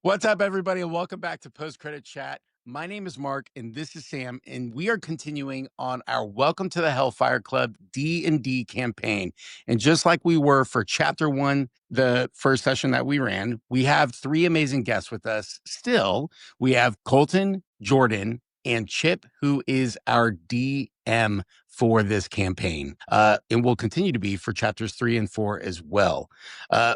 What's up, everybody, and welcome back to Post Credit Chat. My name is Mark, and this is Sam, and we are continuing on our Welcome to the Hellfire Club D&D campaign. And just like we were for Chapter 1, the first session that we ran, we have three amazing guests with us still. We have Colton, Jordan, and Chip, who is our DM for this campaign, and will continue to be for Chapters 3 and 4 as well.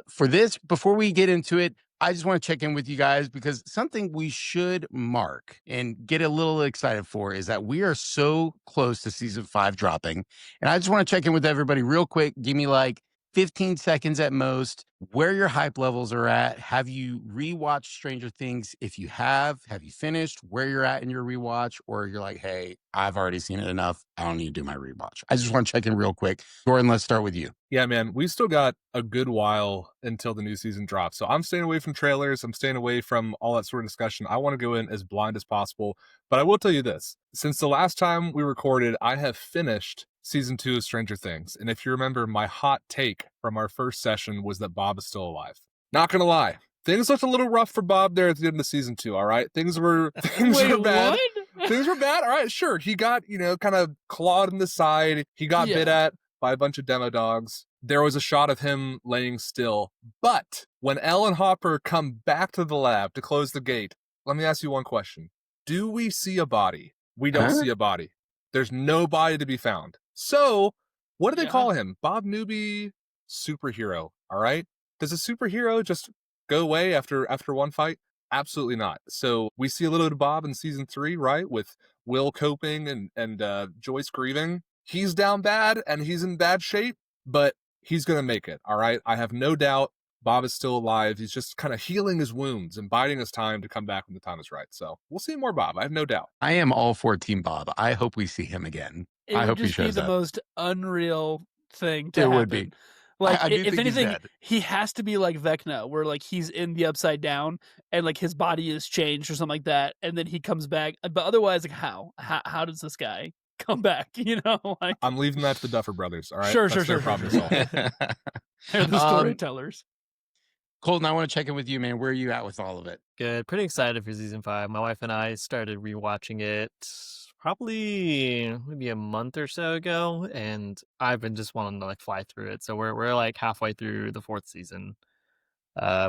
For this, before we get into it, I just want to check in with you guys because something we should mark and get a little excited for is that we are so close to season 5 dropping. And I just want to check in with everybody real quick. Give me like 15 seconds at most, where your hype levels are at. Have you rewatched Stranger Things? If you have you finished where you're at in your rewatch? Or you're like, hey, I've already seen it enough. I don't need to do my rewatch. I just want to check in real quick. Jordan, let's start with you. Yeah, man, we still got a good while until the new season drops. So I'm staying away from trailers. I'm staying away from all that sort of discussion. I want to go in as blind as possible. But I will tell you this. Since the last time we recorded, I have finished season 2 of Stranger Things. And if you remember, my hot take from our first session was that Bob is still alive. Not going to lie. Things looked a little rough for Bob there at the end of season 2, all right? Things were bad. What? Things were bad. All right, sure. He got, kind of clawed in the side. He got bit at by a bunch of demo dogs. There was a shot of him laying still. But when Elle and Hopper come back to the lab to close the gate, let me ask you one question. Do we see a body? We don't see a body. There's no body to be found. So, what do they call him? Bob Newby superhero, all right? Does a superhero just go away after one fight? Absolutely not. So, we see a little bit of Bob in season 3, right? With Will coping and Joyce grieving. He's down bad and he's in bad shape, but he's going to make it, all right? I have no doubt Bob is still alive. He's just kind of healing his wounds and biding his time to come back when the time is right. So we'll see more Bob. I have no doubt. I am all for Team Bob. I hope we see him again. I hope he shows be the up. most unreal thing to happen. It would be. Like, I do if think he's anything, dead. he has to be like Vecna, where like he's in the Upside Down and like his body is changed or something like that, and then he comes back. But otherwise, like how does this guy come back? Like I'm leaving that to the Duffer Brothers, all right? Sure. Problem to solve. They're the storytellers. Colton, I want to check in with you, man. Where are you at with all of it? Good. Pretty excited for season 5. My wife and I started rewatching it probably maybe a month or so ago, and I've been just wanting to like fly through it. So we're like halfway through the 4th season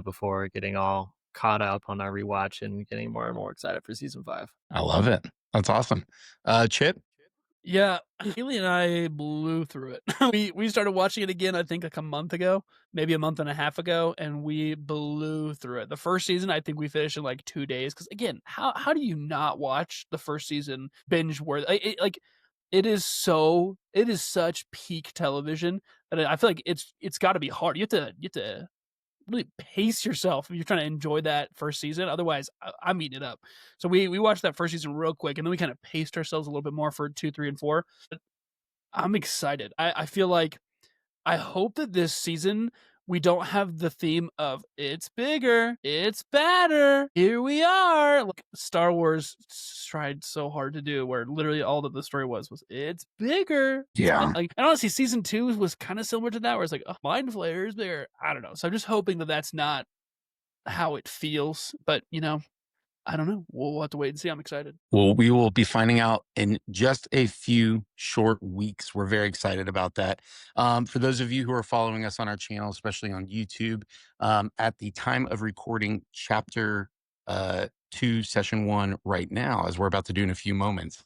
before getting all caught up on our rewatch and getting more and more excited for season 5. I love it. That's awesome. Chip? Yeah, Haley and I blew through it. We started watching it again, I think like a month ago, maybe a month and a half ago, and we blew through it. The first season, I think we finished in like 2 days. Because again, how do you not watch the first season binge worth? It is such peak television that I feel like it's got to be hard. You have to really pace yourself if you're trying to enjoy that first season. Otherwise, I'm eating it up. So we watched that first season real quick, and then we kind of paced ourselves a little bit more for 2, 3, and 4. But I'm excited. I feel like I hope that this season we don't have the theme of it's bigger, it's better, here we are. Like Star Wars tried so hard to do, where literally all that the story was it's bigger. Yeah. And honestly, season 2 was kind of similar to that, where it's like, mind flayers there. I don't know. So I'm just hoping that that's not how it feels. But I don't know. We'll have to wait and see. I'm excited. Well, we will be finding out in just a few short weeks. We're very excited about that. For those of you who are following us on our channel, especially on YouTube, at the time of recording chapter 2, session 1 right now, as we're about to do in a few moments,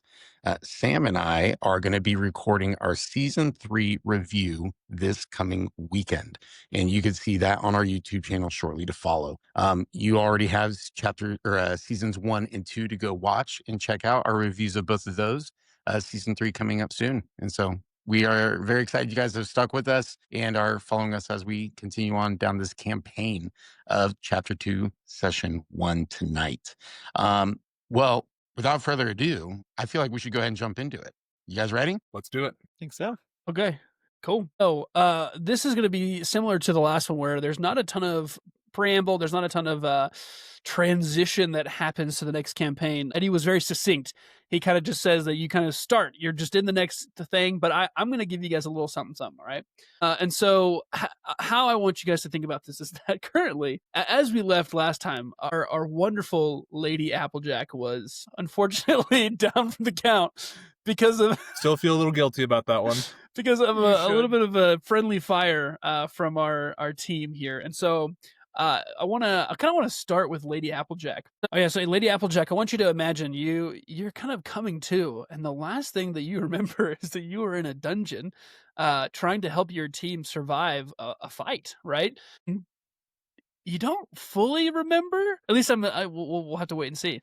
Sam and I are going to be recording our season 3 review this coming weekend. And you can see that on our YouTube channel shortly to follow. You already have seasons 1 and 2 to go watch and check out our reviews of both of those. Season 3 coming up soon. And so we are very excited you guys have stuck with us and are following us as we continue on down this campaign of chapter 2, session 1 tonight. Well, without further ado, I feel like we should go ahead and jump into it. You guys ready? Let's do it. I think so. Okay, cool. So this is going to be similar to the last one, where there's not a ton of preamble. There's not a ton of transition that happens to the next campaign. Eddie was very succinct. He kind of just says that you kind of start. You're just in the next thing, but I'm going to give you guys a little something, something, all right? And so how I want you guys to think about this is that currently, as we left last time, our wonderful Lady Applejack was unfortunately down from the count because of Still feel a little guilty about that one. because of a little bit of a friendly fire from our team here. And so I kind of want to start with Lady Applejack. Oh yeah, so Lady Applejack, I want you to imagine you're kind of coming to, and the last thing that you remember is that you were in a dungeon, trying to help your team survive a fight, right? You don't fully remember. At least we'll have to wait and see.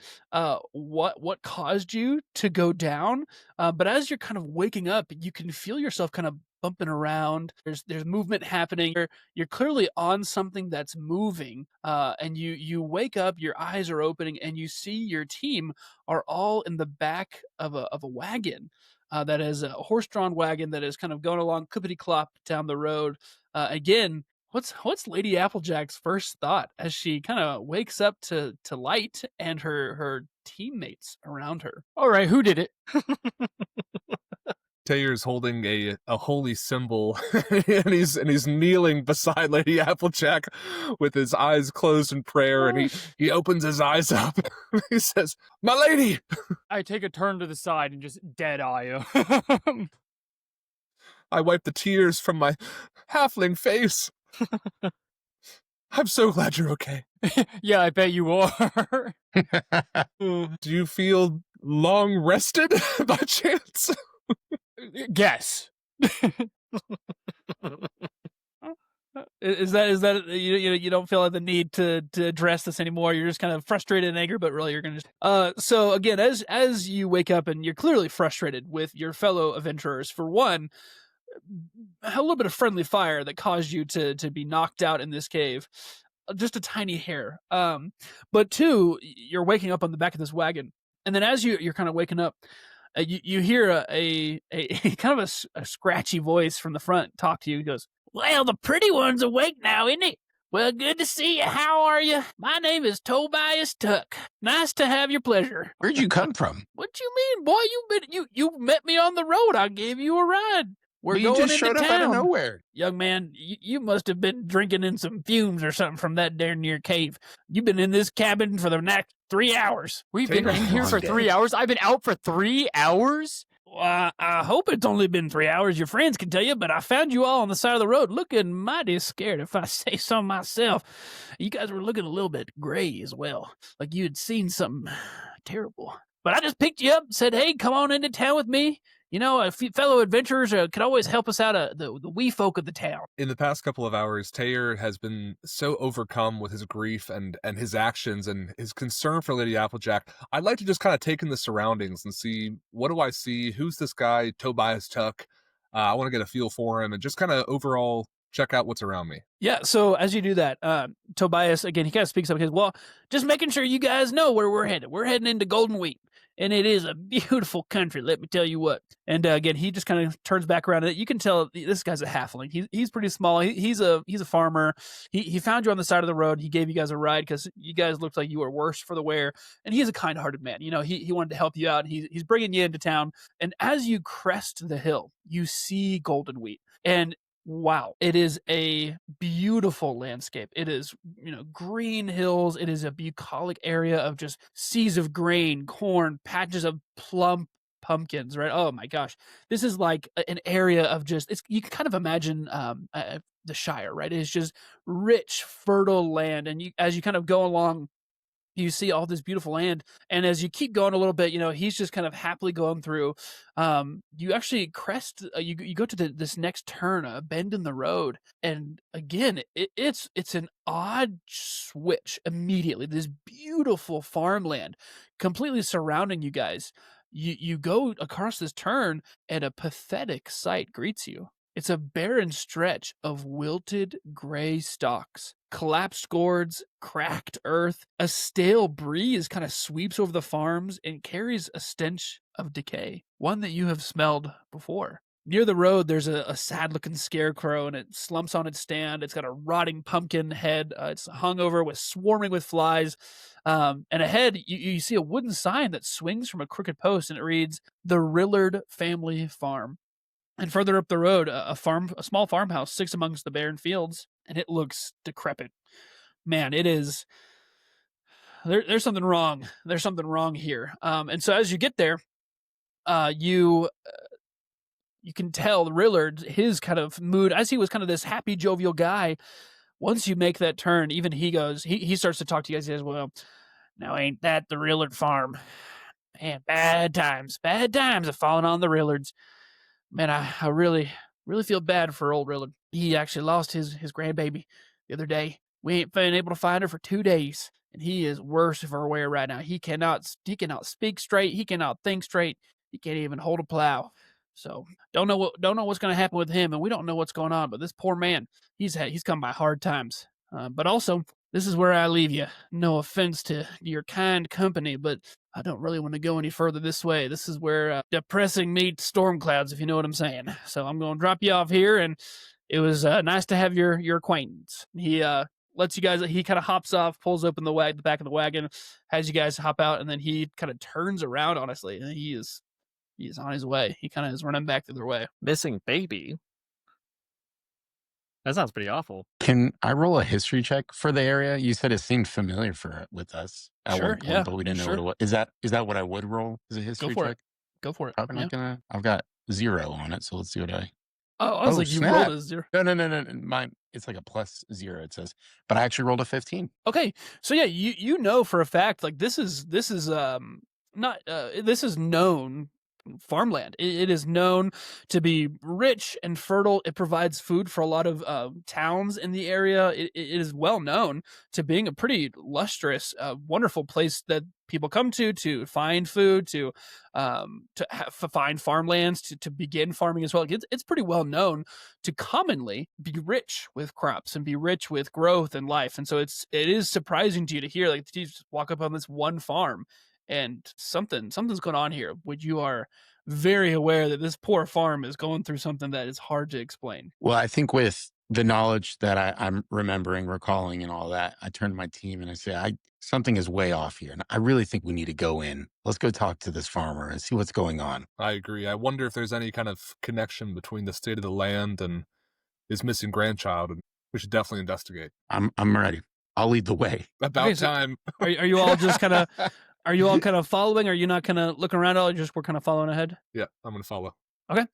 What caused you to go down? But as you're kind of waking up, you can feel yourself kind of bumping around. There's movement happening. You're clearly on something that's moving. And you wake up. Your eyes are opening, and you see your team are all in the back of a wagon. That is a horse-drawn wagon that is kind of going along clippity-clop down the road. Again, what's Lady Applejack's first thought as she kind of wakes up to light and her teammates around her? All right, who did it? Tayer's holding a holy symbol, and he's kneeling beside Lady Applejack with his eyes closed in prayer, and he opens his eyes up. He says, "My lady!" I take a turn to the side and just dead eye him. I wipe the tears from my halfling face. I'm so glad you're okay. Yeah, I bet you are. Do you feel long rested by chance? Guess. Is that you don't feel like the need to address this anymore? You're just kind of frustrated and angry, but really you're gonna just so again, as you wake up and you're clearly frustrated with your fellow adventurers. For one, a little bit of friendly fire that caused you to be knocked out in this cave, just a tiny hair. But two, you're waking up on the back of this wagon, and then as you're kind of waking up, you hear a kind of a scratchy voice from the front talk to you. He goes, "Well, the pretty one's awake now, isn't it? Well, good to see you. How are you? My name is Tobias Tuck. Nice to have your pleasure." Where'd you come from? What you mean, boy? You met me on the road. I gave you a ride. We're But you going just into showed town. up out of nowhere. Young man, you must have been drinking in some fumes or something from that there near cave. You've been in this cabin for the next 3 hours. We've been in here for 3 hours. I've been out for 3 hours. Well, I hope it's only been 3 hours. Your friends can tell you, but I found you all on the side of the road looking mighty scared, if I say so myself. You guys were looking a little bit gray as well, like you had seen something terrible. But I just picked you up and said, hey, come on into town with me. You know, fellow adventurers could always help us out, the wee folk of the town. In the past couple of hours, Tayer has been so overcome with his grief and his actions and his concern for Lady Applejack. I'd like to just kind of take in the surroundings and see, what do I see? Who's this guy, Tobias Tuck? I want to get a feel for him and just kind of overall check out what's around me. Yeah, so as you do that, Tobias, again, he kind of speaks up. He goes, well, just making sure you guys know where we're headed. We're heading into Golden Wheat, and it is a beautiful country, let me tell you what. And again, he just kind of turns back around. You can tell this guy's a halfling. He's pretty small. He's a farmer. He found you on the side of the road. He gave you guys a ride because you guys looked like you were worse for the wear. And he's a kind-hearted man. You know, he wanted to help you out. He's bringing you into town. And as you crest the hill, you see Golden Wheat. And wow, it is a beautiful landscape. It is, green hills. It is a bucolic area of just seas of grain, corn, patches of plump pumpkins, right? Oh my gosh. This is like an area of you can kind of imagine the Shire, right? It is just rich, fertile land. And as you kind of go along, you see all this beautiful land, and as you keep going a little bit, he's just kind of happily going through. You actually crest. You go to this next turn, a bend in the road, and again, it's an odd switch immediately. This beautiful farmland, completely surrounding you guys. You go across this turn, and a pathetic sight greets you. It's a barren stretch of wilted gray stalks, collapsed gourds, cracked earth. A stale breeze kind of sweeps over the farms and carries a stench of decay, one that you have smelled before. Near the road, there's a sad-looking scarecrow, and it slumps on its stand. It's got a rotting pumpkin head. It's hung over with swarming with flies. And ahead, you see a wooden sign that swings from a crooked post, and it reads, "The Rillard Family Farm." And further up the road, a small farmhouse sits amongst the barren fields, and it looks decrepit. Man, it is. There's something wrong. There's something wrong here. And so as you get there, you can tell Rillard, his kind of mood, as he was kind of this happy, jovial guy. Once you make that turn, even he starts to talk to you guys. He says, "Well, now ain't that the Rillard farm? Man, bad times have fallen on the Rillards. Man, I really, really feel bad for old Rillard. He actually lost his grandbaby the other day. We ain't been able to find her for 2 days, and he is worse for wear right now. He cannot speak straight. He cannot think straight. He can't even hold a plow. So don't know what's going to happen with him, and we don't know what's going on. But this poor man, he's come by hard times. But also, this is where I leave you. No offense to your kind company, but I don't really want to go any further this way. This is where depressing meets storm clouds, if you know what I'm saying. So I'm going to drop you off here, and it was nice to have your acquaintance." He lets you guys. He kind of hops off, pulls open the back of the wagon, has you guys hop out, and then he kind of turns around. Honestly, and he is on his way. He kind of is running back the other way. Missing baby. That sounds pretty awful. Can I roll a history check for the area? You said it seemed familiar with us at Sure, one point, yeah, but we didn't know sure. what it was. Is that what I would roll as a history for it. check? Go for it. Probably Yeah. not gonna. I've got 0 on it, so let's see what I. Oh, I was Oh, like, you snap. rolled a 0. No. Mine, it's like a +0. It says, but I actually rolled a 15. Okay, so yeah, you know for a fact, like this is not this is known farmland. It is known to be rich and fertile. It provides food for a lot of towns in the area. It is well known to being a pretty lustrous, wonderful place that people come to find food, to find farmlands, to begin farming as well. It's pretty well known to commonly be rich with crops and be rich with growth and life. And so it is surprising to you to hear, like, you just walk up on this one farm and something's going on here, which you are very aware that this poor farm is going through something that is hard to explain. Well, I think with the knowledge that I'm remembering, recalling, and all that, I turn to my team and I say, something is way off here, and I really think we need to go in. Let's go talk to this farmer and see what's going on. I agree. I wonder if there's any kind of connection between the state of the land and his missing grandchild, and we should definitely investigate. I'm ready. I'll lead the way. About Okay, so time. Are you all just kind of are you all kind of following? Are you not kind of looking around at all? Just we're kind of following ahead. Yeah, I'm going to follow. Okay.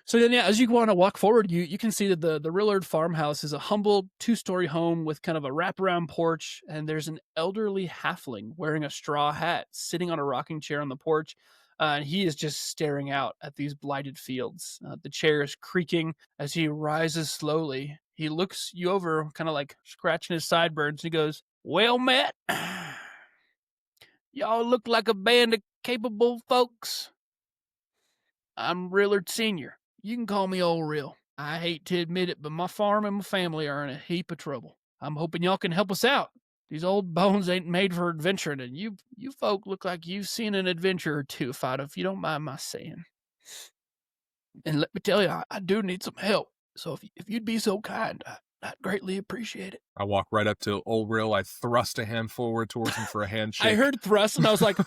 So then, yeah, as you want to walk forward, you can see that the Rillard farmhouse is a humble 2-story home with kind of a wraparound porch, and there's an elderly halfling wearing a straw hat sitting on a rocking chair on the porch, and he is just staring out at these blighted fields. The chair is creaking as he rises slowly. He looks you over, kind of like scratching his sideburns, and he goes, "Well met. Y'all look like a band of capable folks. I'm Rillard Sr. You can call me Old Rill. I hate to admit it, but my farm and my family are in a heap of trouble. I'm hoping y'all can help us out. These old bones ain't made for adventuring, and you folk look like you've seen an adventure or two, if you don't mind my saying. And let me tell you, I do need some help. So if you'd be so kind, I'd greatly appreciate it." I walk right up to Old Rill. I thrust a hand forward towards him for a handshake. I heard thrust, and I was like,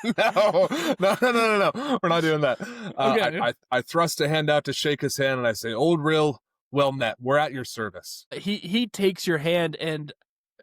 No. We're not doing that. Okay. I thrust a hand out to shake his hand, and I say, "Old Rill, well met. We're at your service." He takes your hand, and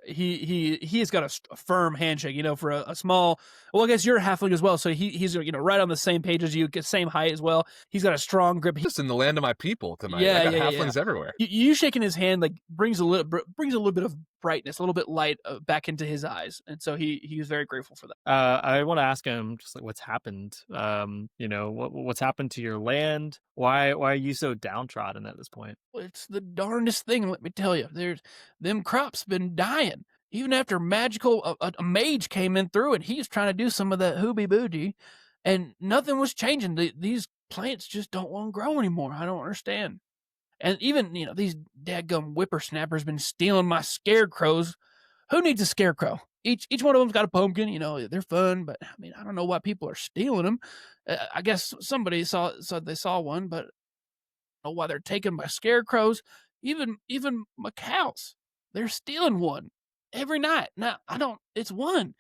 he's got a firm handshake, for a small. Well, I guess you're a halfling as well, so he's right on the same page as you, same height as well. He's got a strong grip. Just in the land of my people tonight. Yeah, I got yeah, halflings everywhere. You shaking his hand like brings a little bit of brightness, a little bit light back into his eyes, and so he was very grateful for that. I want to ask him just like what's happened. What's happened to your land? Why are you so downtrodden at this point? Well, it's the darndest thing, let me tell you. Them crops been dying. Even after a mage came in through and he's trying to do some of that hooby booty, and nothing was changing. These plants just don't want to grow anymore. I don't understand. And even, these dadgum whippersnappers been stealing my scarecrows. Who needs a scarecrow? Each one of them's got a pumpkin. They're fun, but I don't know why people are stealing them. I guess somebody they saw one, but know why they're taking my scarecrows, even my cows. They're stealing one every night. Now, I don't, it's one.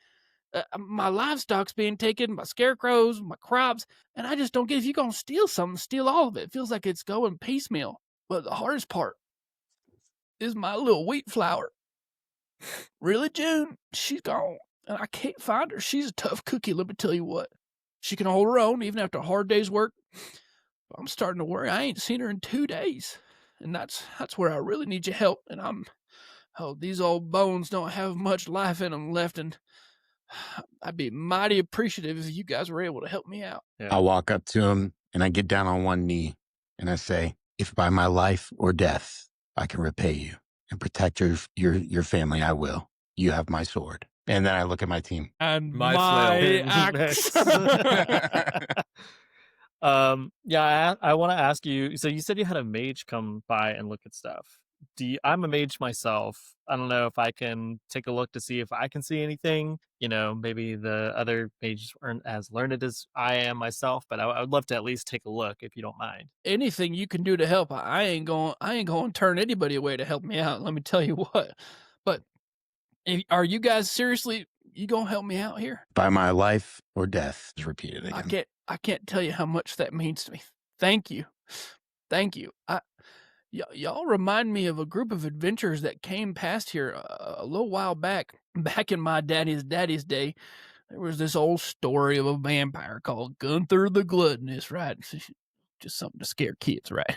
My livestock's being taken, my scarecrows, my crops, and I just don't get, if you're going to steal something, steal all of it. It feels like it's going piecemeal. But the hardest part is my little wheat flour. Really, June? She's gone, and I can't find her. She's a tough cookie, let me tell you what. She can hold her own, even after a hard day's work. But I'm starting to worry. I ain't seen her in 2 days, and that's where I really need your help. And these old bones don't have much life in them left, and I'd be mighty appreciative if you guys were able to help me out. I walk up to him and I get down on one knee and I say, if by my life or death I can repay you and protect your family, I will. You have my sword. And then I look at my team. And My my flail. axe. Yeah, I want to ask you. So you said you had a mage come by and look at stuff. I'm a mage myself. I don't know if I can take a look to see if I can see anything. Maybe the other mages aren't as learned as I am myself, but I would love to at least take a look if you don't mind. Anything you can do to help, I ain't going to turn anybody away to help me out. Let me tell you what. But are you guys seriously? You gonna help me out here? By my life or death, is repeated again. I can't tell you how much that means to me. Thank you. Y'all remind me of a group of adventurers that came past here a little while back. Back in my daddy's day, there was this old story of a vampire called Gunther the Gluttonous, right? Just something to scare kids, right?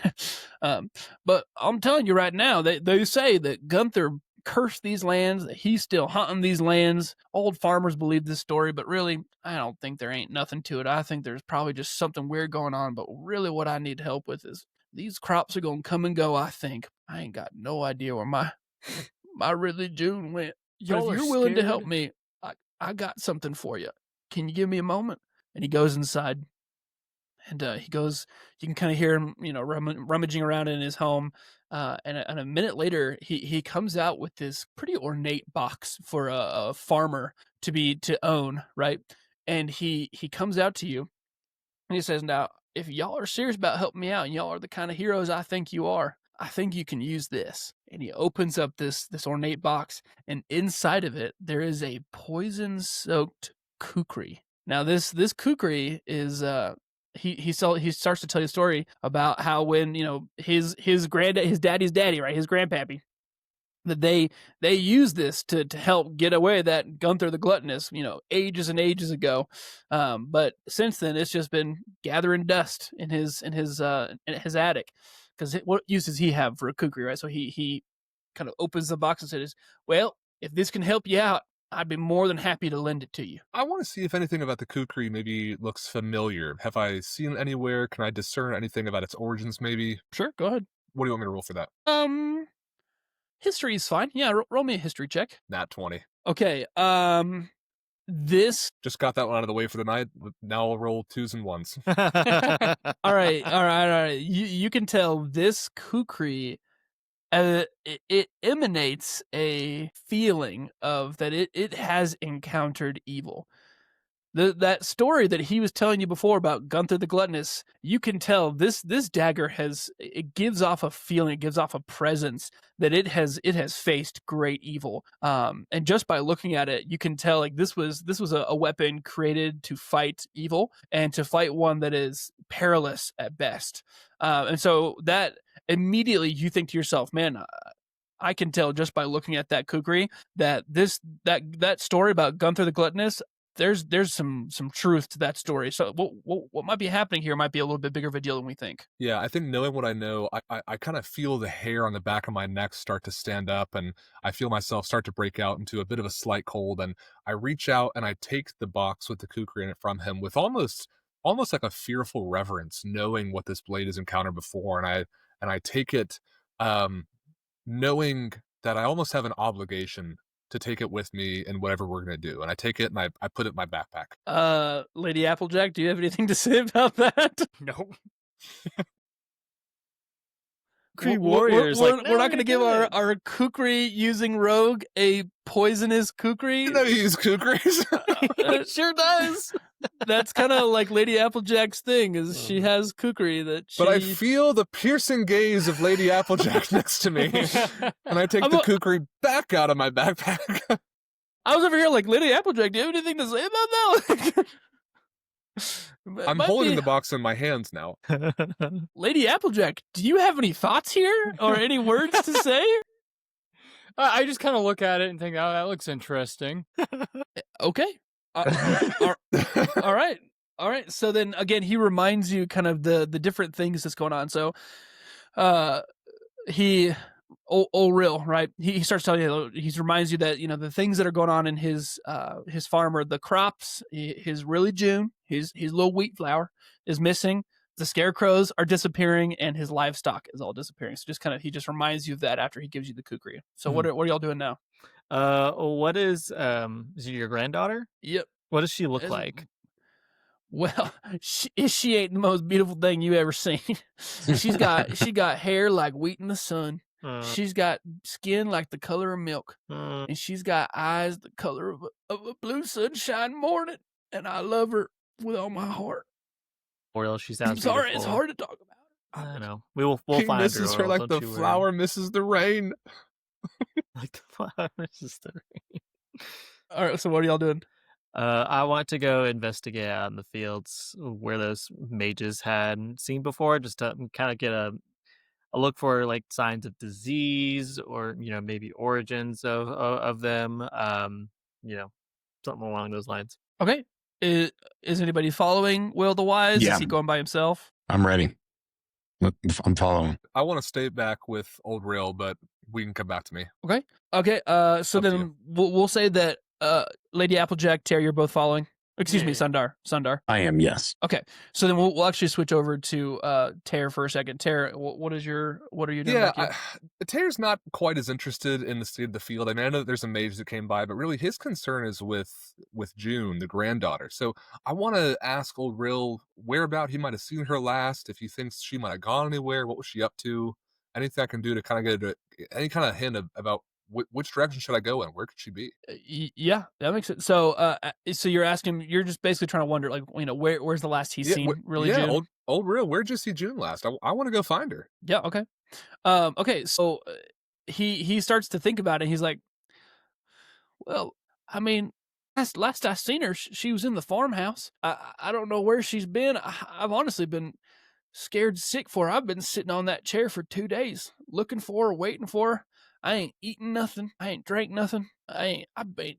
But I'm telling you right now, they say that Gunther cursed these lands, that he's still hunting these lands. Old farmers believe this story, but really, I don't think there ain't nothing to it. I think there's probably just something weird going on, but really what I need help with is these crops are going to come and go, I think. I ain't got no idea where my really June went. But Y'all if are you're willing to scared? help me, I got something for you. Can you give me a moment? And he goes inside. And he goes, you can kind of hear him, rummaging around in his home. And a minute later, he comes out with this pretty ornate box for a farmer to own, right? And he comes out to you and he says, now, if y'all are serious about helping me out and y'all are the kind of heroes I think you are, I think you can use this. And he opens up this ornate box, and inside of it, there is a poison-soaked kukri. Now, this kukri is he starts to tell you a story about how when his daddy's daddy, right, his grandpappy, that they used this to help get away that Gunther the Gluttonous, ages and ages ago. But since then, it's just been gathering dust in his attic, because what use does he have for a kukri, right? So he kind of opens the box and says, "Well, if this can help you out, I'd be more than happy to lend it to you." I want to see if anything about the kukri maybe looks familiar. Have I seen it anywhere? Can I discern anything about its origins, maybe? Sure, go ahead. What do you want me to roll for that? History is fine. Yeah, roll me a history check. Nat 20. Okay. This. Just got that one out of the way for the night. Now I'll roll 2s and 1s. All right. You can tell this kukri, it emanates a feeling of that it has encountered evil. That story that he was telling you before about Gunther the Gluttonous, you can tell this dagger it gives off a feeling, it gives off a presence that it has faced great evil. And just by looking at it, you can tell like this was a weapon created to fight evil and to fight one that is perilous at best. And so that immediately you think to yourself, man, I can tell just by looking at that kukri that that story about Gunther the Gluttonous, there's some truth to that story. So what might be happening here might be a little bit bigger of a deal than we think. Yeah, I think knowing what I know, I kind of feel the hair on the back of my neck start to stand up, and I feel myself start to break out into a bit of a slight cold, and I reach out and I take the box with the kukri in it from him with almost like a fearful reverence, knowing what this blade has encountered before, and I take it knowing that I almost have an obligation to take it with me in whatever we're going to do. And I take it and I put it in my backpack. Lady Applejack, do you have anything to say about that? No. Kukri warriors. We're like, not going to you're give good. our Kukri using rogue a poisonous Kukri. You know you use kukris. It sure does. That's kind of like Lady Applejack's thing, is she has Kukri that she... But I feel the piercing gaze of Lady Applejack next to me, and I take I'm the a- kukri back out of my backpack. I was over here like, Lady Applejack, do you have anything to say about that? I'm holding the box in my hands now. Lady Applejack, do you have any thoughts here or any words to say? I just kind of look at it and think, oh, that looks interesting. Okay. All right. So then again, he reminds you kind of the different things that's going on. So old real, right? He starts telling you, he reminds you that, the things that are going on in his farm are the crops, his really June, his little wheat flour is missing, the scarecrows are disappearing, and his livestock is all disappearing. So he just reminds you of that after he gives you the kukri. So what are y'all doing now? What is it your granddaughter? Yep. What does she look As- like? Well, she ain't the most beautiful thing you ever seen. she got hair like wheat in the sun. She's got skin like the color of milk, and she's got eyes the color of a blue sunshine morning. And I love her with all my heart. Or she I'm sounds sorry, it's beautiful. hard to talk about. I don't know. We'll He find misses her Oriel, like don't the you worry. flower misses the rain. Like the flower misses the rain. All right, so what are y'all doing? I want to go investigate out in the fields where those mages had seen before, just to kind of get a look for like signs of disease or maybe origins of them. Something along those lines. Okay, is anybody following Will the Wise? Yeah. Is he going by himself? I'm ready. I'm following. I want to stay back with old Real, but we can come back to me. Okay. So Up to then we'll say that Lady Applejack, Terry, you're both following. Excuse me, Yeah. Sundar. I am, yes. Okay, so then we'll actually switch over to Tare for a second. Tare, what are you doing Yeah, back here? Taylor's not quite as interested in the state of the field. I mean, I know that there's a mage that came by, but really his concern is with June, the granddaughter. So I want to ask old Real whereabout he might have seen her last, if he thinks she might have gone anywhere, what was she up to, anything I can do to kind of get any kind of hint about which direction should I go in, where could she be? Yeah, that makes sense. So, so you're asking, you're just basically trying to wonder, like, where's the last he's seen really June? Yeah, old Real, where'd you see June last? I want to go find her. Yeah, okay. Okay, so he starts to think about it. He's like, well, I mean, last I seen her, she was in the farmhouse. I don't know where she's been. I've honestly been scared sick for her. I've been sitting on that chair for 2 days, looking for her, waiting for her. I ain't eaten nothing. I ain't drank nothing. I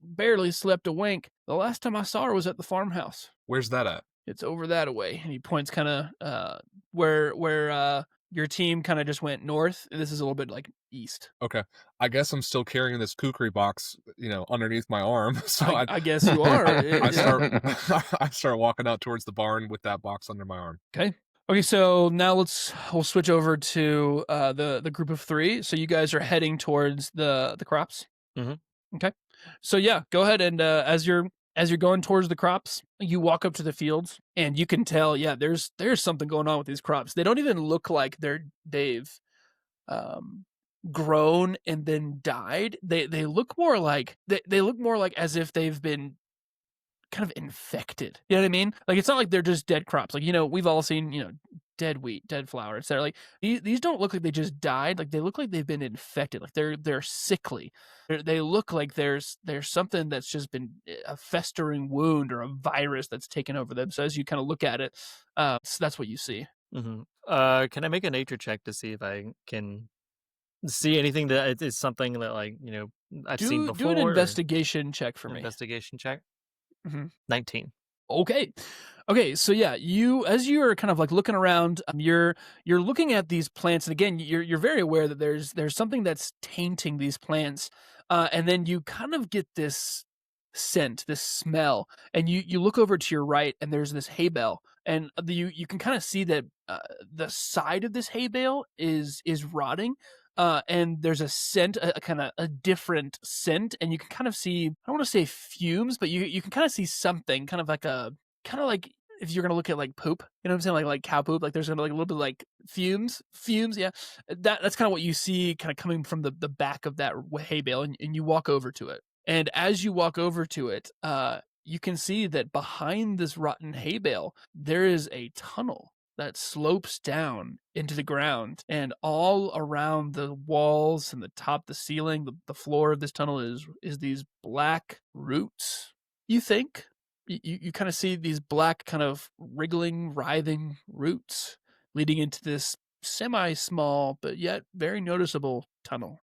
barely slept a wink. The last time I saw her was at the farmhouse. Where's that at? It's over that away. And he points kind of where your team kind of just went north. This is a little bit like east. Okay. I guess I'm still carrying this kukri box, underneath my arm. So I guess you are. I start walking out towards the barn with that box under my arm. Okay, so now we'll switch over to the group of 3. So you guys are heading towards the crops. Mhm. Okay, so yeah, go ahead and as you're going towards the crops, you walk up to the fields and you can tell, yeah, there's something going on with these crops. They don't even look like they've grown and then died. They look more like they look more like as if they've been kind of infected. You know what I mean? Like, it's not like they're just dead crops. Like, we've all seen, dead wheat, dead flour, etc. Like, these don't look like they just died. Like, they look like they've been infected. Like, they're sickly. They look like there's something that's just been a festering wound or a virus that's taken over them. So as you kind of look at it, so that's what you see. Mm-hmm. Can I make a nature check to see if I can see anything that is something that I've seen before? Do an investigation check for me. Investigation check. Mm-hmm. 19. Okay, so yeah, as you're kind of like looking around, you're looking at these plants, and again, you're very aware that there's something that's tainting these plants, and then you kind of get this scent, this smell, and you look over to your right, and there's this hay bale, and you can kind of see that the side of this hay bale is rotting. And there's a scent, a kind of a different scent, and you can kind of see, I don't want to say fumes, but you can kind of see something, kind of like if you're gonna look at like poop, you know what I'm saying, like cow poop, like there's gonna like a little bit of, like fumes, yeah. That's kind of what you see, kind of coming from the back of that hay bale, and you walk over to it, and as you walk over to it, you can see that behind this rotten hay bale there is a tunnel that slopes down into the ground, and all around the walls and the top, the ceiling, the floor of this tunnel is these black roots. You think you kind of see these black, kind of wriggling, writhing roots leading into this semi-small but yet very noticeable tunnel.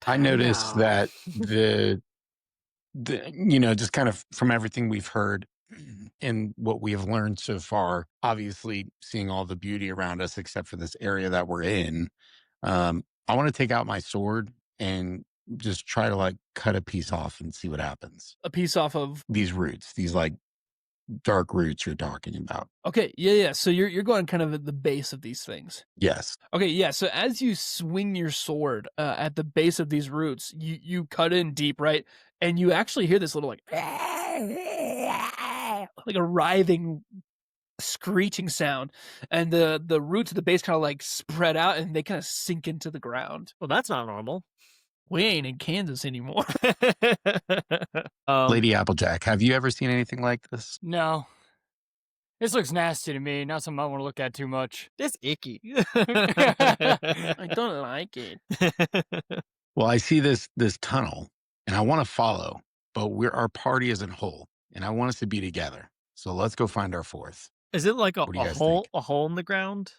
I noticed that the just kind of from everything we've heard and what we have learned so far, obviously seeing all the beauty around us except for this area that we're in, I want to take out my sword and just try to like cut a piece off and see what happens. A piece off of These roots, these like dark roots you're talking about. Okay, yeah. So you're going kind of at the base of these things. Yes. Okay, yeah. So as you swing your sword at the base of these roots, you cut in deep, right? And you actually hear this little like a writhing, screeching sound, and the roots at the base kind of like spread out, and they kind of sink into the ground. Well, that's not normal. We ain't in Kansas anymore. Lady Applejack, have you ever seen anything like this? No. This looks nasty to me. Not something I want to look at too much. It's icky. I don't like it. Well, I see this tunnel and I want to follow, but our party isn't whole and I want us to be together. So let's go find our fourth. Is it like a What do you guys hole? think? A hole in the ground?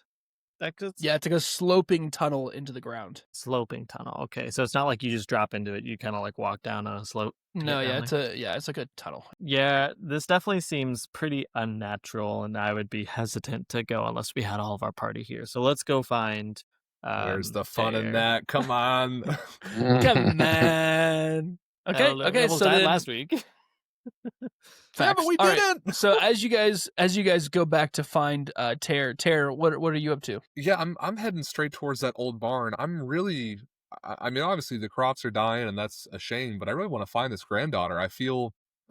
Yeah, it's like a sloping tunnel into the ground. Sloping tunnel. Okay, so it's not like you just drop into it. You kind of like walk down a slope. No, yeah, it's like a tunnel. Yeah, this definitely seems pretty unnatural, and I would be hesitant to go unless we had all of our party here. So let's go find. Where's the fun in there. that? Come on. Come on. Okay, We okay. almost So died then, last week. Yeah, but we All right, didn't. So as you guys go back to find Tare, what are you up to? Yeah, I'm heading straight towards that old barn. I'm really, I mean, obviously the crops are dying, and that's a shame. But I really want to find this granddaughter. I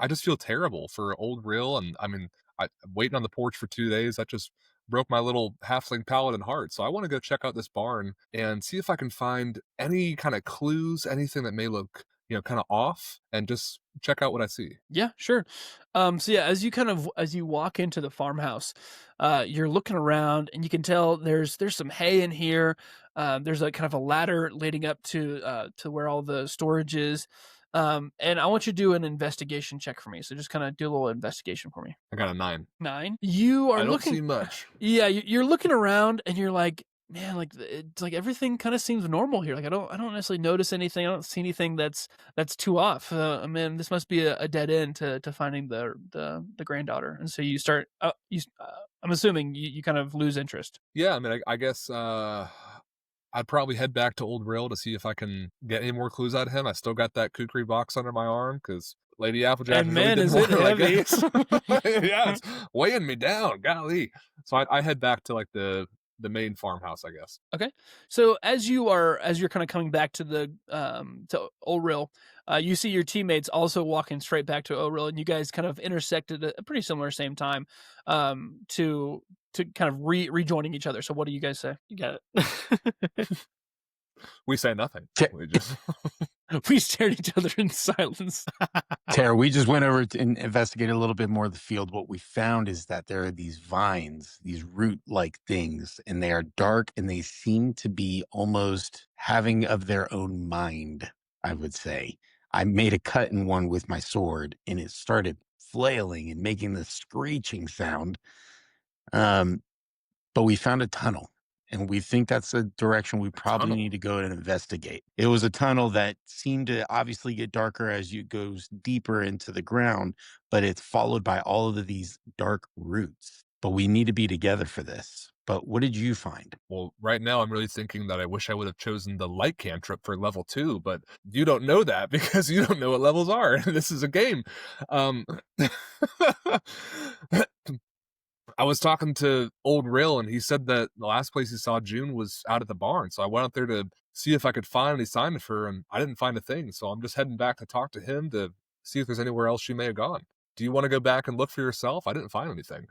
just feel terrible for old Rill, and I mean, I'm waiting on the porch for 2 days. That just broke my little halfling paladin heart. So I want to go check out this barn and see if I can find any kind of clues, anything that may look, kind of off, and just check out what I see. Yeah, sure. So yeah, as you walk into the farmhouse, you're looking around, and you can tell there's some hay in here. There's like kind of a ladder leading up to where all the storage is. And I want you to do an investigation check for me. So just kind of do a little investigation for me. I got a 9. 9. You are I don't looking. see much. Yeah, you're looking around, and you're like, man, like it's like everything kind of seems normal here. Like I don't necessarily notice anything. I don't see anything that's too off. I mean, this must be a dead end to finding the granddaughter. And so you start. I'm assuming you kind of lose interest. Yeah, I mean, I guess I'd probably head back to Old Rill to see if I can get any more clues out of him. I still got that kukri box under my arm because Lady Applejack And really man, did is more, it I heavy. guess. Yeah, it's weighing me down. Golly. So I head back to like the main farmhouse, I guess. Okay. So as you're kind of coming back to the to Old Rill, you see your teammates also walking straight back to Old Rill, and you guys kind of intersected at a pretty similar same time to kind of rejoining each other. So what do you guys say? You got it. We say nothing. We just We stared at each other in silence. Tara, we just went over and investigated a little bit more of the field. What we found is that there are these vines, these root-like things, and they are dark, and they seem to be almost having of their own mind, I would say. I made a cut in one with my sword, and it started flailing and making this screeching sound. But we found a tunnel. And we think that's the direction we probably need to go and investigate. It was a tunnel that seemed to obviously get darker as you goes deeper into the ground, but it's followed by all of these dark roots. But we need to be together for this. But what did you find? Well, right now I'm really thinking that I wish I would have chosen the light cantrip for level 2, but you don't know that because you don't know what levels are. This is a game. I was talking to Old Rill, and he said that the last place he saw June was out at the barn. So I went out there to see if I could find any sign of her, and I didn't find a thing. So I'm just heading back to talk to him to see if there's anywhere else she may have gone. Do you want to go back and look for yourself? I didn't find anything.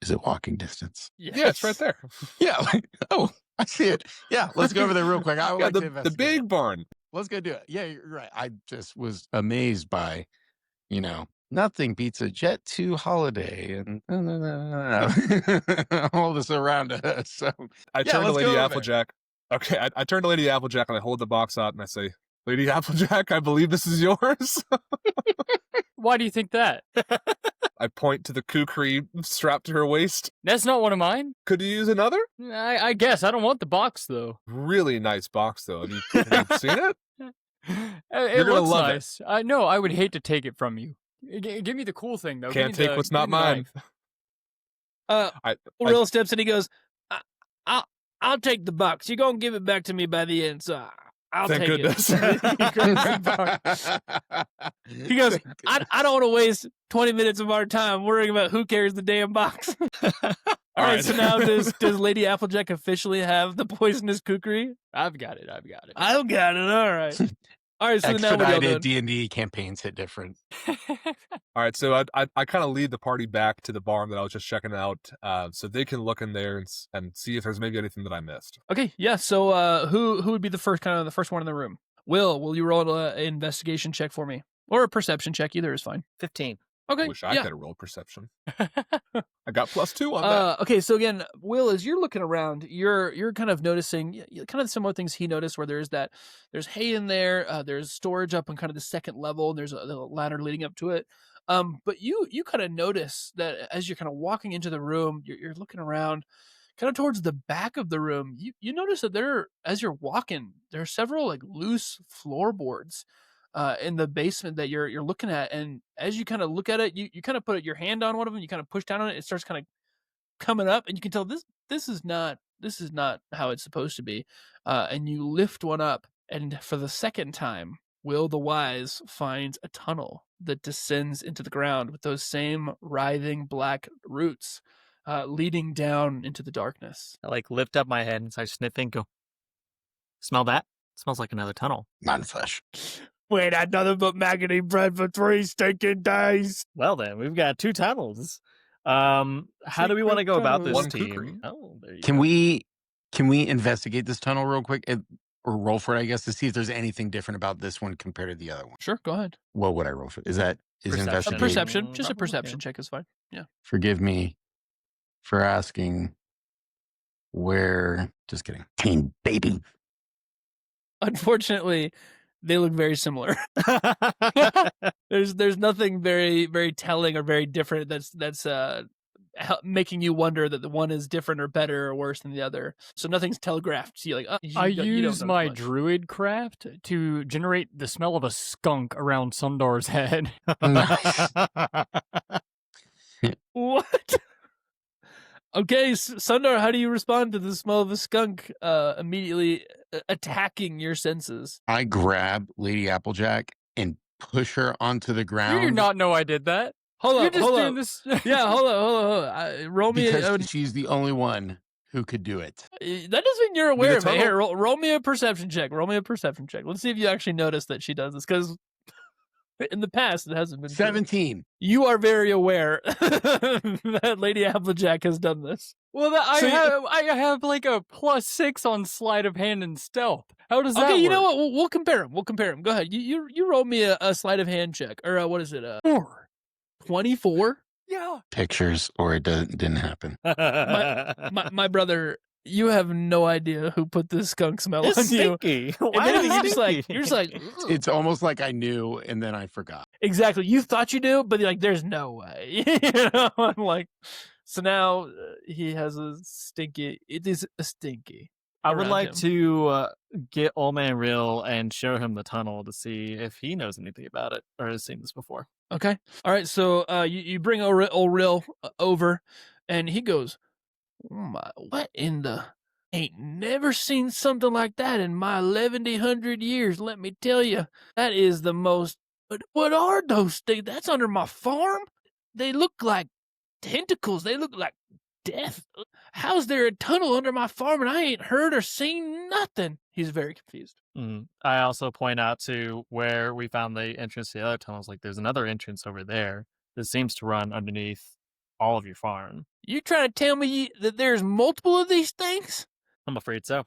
Is Is it walking distance? Yeah, it's right there. Yeah. Oh, I see it. Yeah, let's go over there real quick. I would Yeah, like to the investigate big it. barn. Let's go do it. Yeah, you're right. I just was amazed by, nothing beats a Jet 2 holiday and all this around us. So, I yeah, turn to let's Lady go over there. Applejack. Okay, I turn to Lady Applejack and I hold the box out and I say, Lady Applejack, I believe this is yours. Why do you think that? I point to the kukri strapped to her waist. That's not one of mine. Could you use another? I guess. I don't want the box, though. Really nice box, though. Have you seen it? It You're gonna looks love it. nice. I know. I would hate to take it from you. Give me the cool thing, though. Can't take what's not mine. Will steps in. He goes, I'll take the box. You're gonna give it back to me by the end, so I'll Thank take goodness. it. He goes, I don't want to waste 20 minutes of our time worrying about who carries the damn box. All right, so now does Lady Applejack officially have the poisonous kukri? I've got it. I've got it. All right. All right, so now what are y'all Expedited doing? D&D campaigns hit different. All right, so I kind of lead the party back to the barn that I was just checking out, so they can look in there and see if there's maybe anything that I missed. Okay, yeah. So who would be the first one in the room? Will you roll an investigation check for me, or a perception check? Either is fine. 15. Okay. Wish I yeah. could have rolled perception. I got +2 on that. Okay, so again, Will, as you're looking around, you're kind of noticing kind of similar things he noticed, where there's hay in there, there's storage up on kind of the second level, and there's a ladder leading up to it. But you kind of notice that as you're kind of walking into the room, you're looking around, kind of towards the back of the room. You notice that as you're walking, there are several like loose floorboards in the basement that you're looking at, and as you kind of look at it, you kind of put your hand on one of them, you kind of push down on it, it starts kind of coming up, and you can tell this is not how it's supposed to be, and you lift one up, and for the second time, Will the Wise finds a tunnel that descends into the ground with those same writhing black roots leading down into the darkness. I lift up my head and start sniffing. Go, smell that? It smells like another tunnel. Not flesh. Wait, nothing but maggoty bread for 3 stinking days. Well then, we've got 2 tunnels. How do we want to go about this One team? kukri. Oh, there you Can go. we investigate this tunnel real quick? Or roll for it, I guess, to see if there's anything different about this one compared to the other one. Sure, go ahead. What would I roll for? Is Perception. investigate? Perception, just a Probably, perception yeah. check is fine. Yeah. Forgive me for asking where. Just kidding. Team baby. Unfortunately, they look very similar. There's nothing very very telling or very different that's making you wonder that the one is different or better or worse than the other. So nothing's telegraphed to you. Like I you don't use know my much. druid craft to generate the smell of a skunk around Sundar's head. Nice. What? Okay, Sundar, how do you respond to the smell of a skunk immediately attacking your senses? I grab Lady Applejack and push her onto the You ground. do not know I did that. Hold You're up, just hold doing up. this. Yeah, hold up. Roll me. Because she's the only one who could do it. That doesn't mean you're aware of it. tunnel. Here, roll me a perception check. Let's see if you actually notice that she does this, because in the past it hasn't been true. 17. You are very aware that Lady Applejack has done this. Well, I have like a +6 on sleight of hand and stealth. How does that Okay, work? you know what? We'll compare them. Go ahead. You roll me a sleight of hand check, or what is it? 24. Yeah. Pictures, or it didn't happen. My brother, you have no idea who put this skunk smell It's on you. stinky. And Why then is it you're just like, stinky? It's almost like I knew and then I forgot. exactly. You thought you knew, but you're like, there's no way. I'm like, so now he has a stinky. It is a stinky. I would around like him. to get Old Man Real and show him the tunnel to see if he knows anything about it or has seen this before. Okay. All right. So you bring old Real over, and he goes, oh my, what in the? Ain't never seen something like that in my 1100 years. Let me tell you, that is the most. What are those things? That's under my farm. They look like tentacles. They look like death. How's there a tunnel under my farm and I ain't heard or seen nothing? He's very confused. I also point out to where we found the entrance to the other tunnels. Like, there's another entrance over there that seems to run underneath all of your farm. You trying to tell me that there's multiple of these things? I'm afraid so.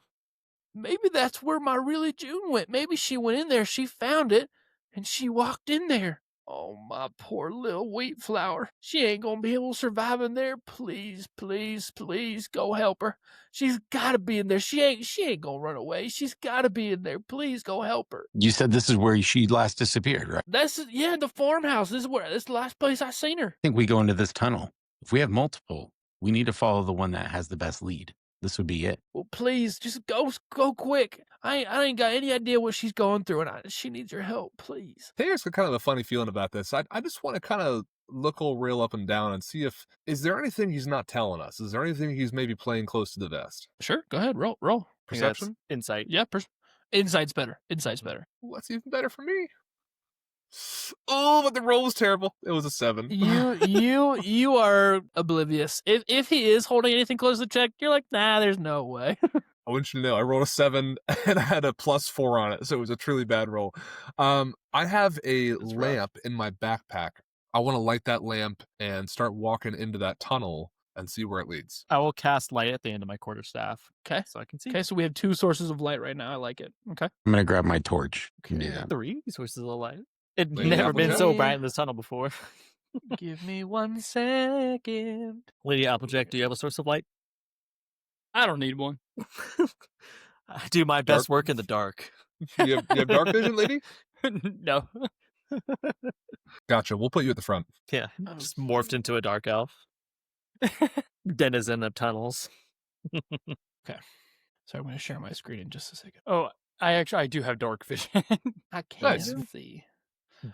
Maybe that's where my really June went. Maybe she went in there, she found it, and she walked in there. Oh, my poor little wheat flower. She ain't gonna be able to survive in there. Please, please, please go help her. She's gotta be in there. She ain't gonna run away. She's gotta be in there. Please go help her. You said this is where she last disappeared, right? Yeah, the farmhouse. This is the last place I seen her. I think we go into this tunnel. If we have multiple, we need to follow the one that has the best lead. This would be it. Well, please, just go quick. I ain't got any idea what she's going through, and she needs your help, please. Taylor's got kind of a funny feeling about this. I just want to kind of look all real up and down and see is there anything he's not telling us? Is there anything he's maybe playing close to the vest? Sure, go ahead, roll. I think that's Perception? insight. Yeah, insight's better. Insight's better. Well, that's even better for me. Oh, but the roll was terrible. It was a 7. You are oblivious. If he is holding anything close to the check, you're like, nah, there's no way. I want you to know, I rolled a 7 and I had a +4 on it, so it was a truly bad roll. I have a That's rough. lamp in my backpack. I want to light that lamp and start walking into that tunnel and see where it leads. I will cast light at the end of my quarterstaff. Okay. So I can see. Okay, so we have 2 sources of light right now. I like it. Okay. I'm going to grab my torch. Can do Okay. that. 3 sources of light. It's Lady never been so Applejack. bright in this tunnel before. Give me 1 second. Lady Applejack, do you have a source of light? I don't need one. I do my best Dark- work in the dark. You have dark vision, lady? No. Gotcha. We'll put you at the front. Yeah, just morphed into a dark elf. Denizen of tunnels. So I'm going to share my screen in just a second. Oh, I do have dark vision. I can't Nice. see.